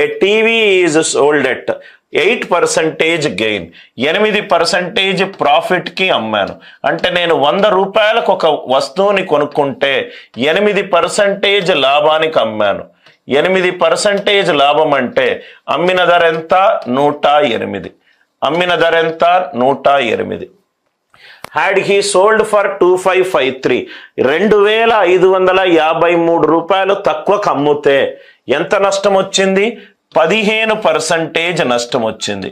A TV is sold at 8% gain, 8% ప్రాఫిట్కి అమ్మాను. అంటే నేను 100 రూపాయలకు ఒక వస్తువుని కొనుక్కుంటే 8% లాభానికి అమ్మాను. 8% లాభం అంటే అమ్మిన ధర ఎంత? 108. అమ్మిన ధర ఎంత? 108. హ్యాడ్ హీ సోల్డ్ ఫర్ 2553, 2553 రూపాయలు తక్కువకు అమ్ముతే ఎంత నష్టం వచ్చింది? 15% నష్టం వచ్చింది.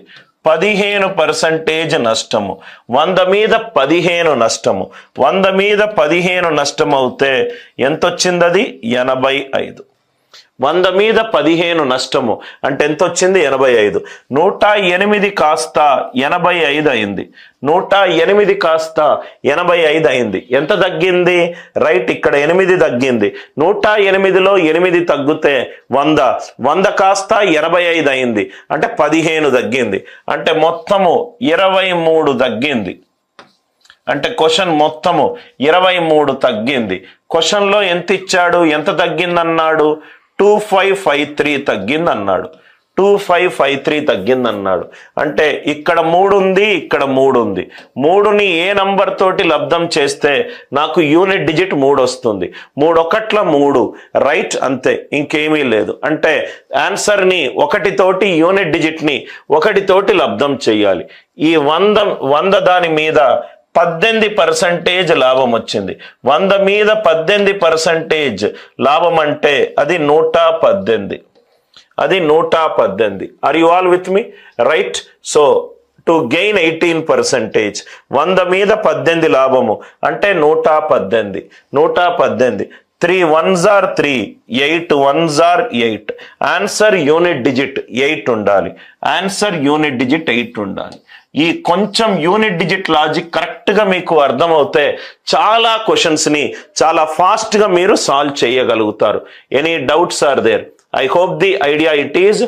15% నష్టము. 100 మీద 15 నష్టము. 100 మీద 15 నష్టం అవుతే ఎంత వచ్చింది? అది 85. 100 మీద 15 నష్టము అంటే ఎంత వచ్చింది? 85. 108 కాస్త 85 అయింది. 108 కాస్త 85 అయింది. ఎంత తగ్గింది? రైట్, ఇక్కడ 8 తగ్గింది. 108లో 8 తగ్గితే 100, 100 కాస్త 85 అయింది. అంటే 15 తగ్గింది. అంటే మొత్తము 23 తగ్గింది. అంటే క్వశ్చన్ మొత్తము 23 తగ్గింది. క్వశ్చన్లో ఎంత ఇచ్చాడు? ఎంత తగ్గిందన్నాడు? 2553 తగ్గిందన్నాడు. 2553 తగ్గిందన్నాడు. అంటే ఇక్కడ 3 ఉంది, ఇక్కడ 3 ఉంది. 3ని ఏ నంబర్ తోటి లబ్ధం చేస్తే నాకు యూనిట్ డిజిట్ 3 వస్తుంది. 3 ఒకట్ల 3, రైట్, అంతే, ఇంకేమీ లేదు. అంటే ఆన్సర్ని 1 తోటి యూనిట్ డిజిట్ని 1 తోటి లబ్ధం చేయాలి. ఈ 100 దాని మీద 18% లాభం వచ్చింది. 100 మీద 18% లాభం అంటే అది 118. అది 118. Are you all with me? Right. So to gain 18%, 100 మీద 18 లాభము అంటే 118. 118. 3 1s are 3, 8 1s are 8. Answer unit digit 8 ఉండాలి. ఆన్సర్ యూనిట్ డిజిట్ 8 ఉండాలి. ఈ కొంచెం యూనిట్ డిజిట్ లాజిక్ కరెక్ట్గా మీకు అర్థమవుతే చాలా క్వశ్చన్స్ని చాలా ఫాస్ట్గా మీరు సాల్వ్ చేయగలుగుతారు. Any doubts are there? I hope the idea it is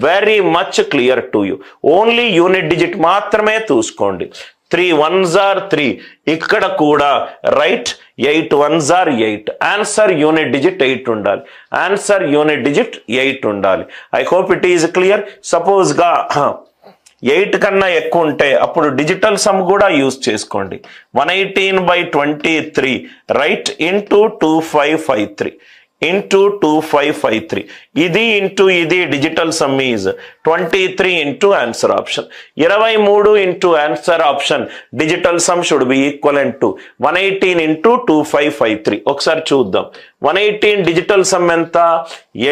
very much clear to you. Only unit digit మాత్రమే చూసుకోండి. 3 1s are 3, ఇక్కడ కూడా right, 8 1s are 8. Answer unit digit 8 ఉండాలి. ఆన్సర్ యూనిట్ డిజిట్ 8 ఉండాలి. I hope it is clear. సపోజ్గా 8 కన్నా ఎక్కువ ఉంటే అప్పుడు డిజిటల్ సమ్ కూడా యూజ్ చేసుకోండి. 118/23 రైట్ ఇంటూ 2553 ఇంటూ 2553. ఇది ఇంటూ ఇది digital sum is 23 into answer option. 23 into answer option digital sum should be equivalent to 118 into 2553. ఒకసారి చూద్దాం. 118 డిజిటల్ సమ్ ఎంత?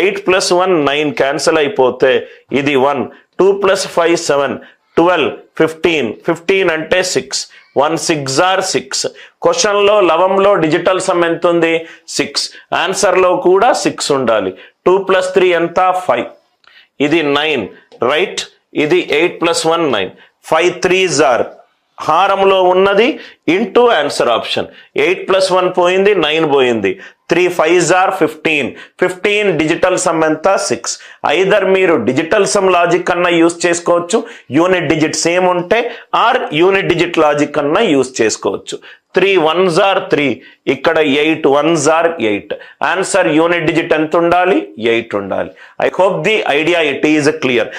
8 + 1 9 క్యాన్సిల్ అయిపోతే ఇది 1, 2 + 5 7, 12 15, 15 అంటే 6, 1 6 are 6. క్వశ్చన్లో లవంలో డిజిటల్ సమ్ ఎంత ఉంది? 6. ఆన్సర్లో కూడా 6 ఉండాలి. 2 + 3 ఎంత? 5. ఇది 9 రైట్. ఇది 8 + 1 9. 5 3s are హారంలో ఉన్నది ఇంటూ ఆన్సర్ ఆప్షన్. 8 + 1 పోయింది, 9 పోయింది. 3 5s are 15. 15 డిజిటల్ సమ్ ఎంత? 6. ఐదర్ మీరు డిజిటల్ సమ్ లాజిక్ అన్నా యూజ్ చేసుకోవచ్చు, యూనిట్ డిజిట్ సేమ్ ఉంటే, ఆర్ యూనిట్ డిజిట్ లాజిక్ అన్నా యూజ్ చేసుకోవచ్చు. 3 1s are 3, ఇక్కడ 8 1s are 8. Answer unit digit ఎంత ఉండాలి? 8 ఉండాలి. I hope the idea it is clear.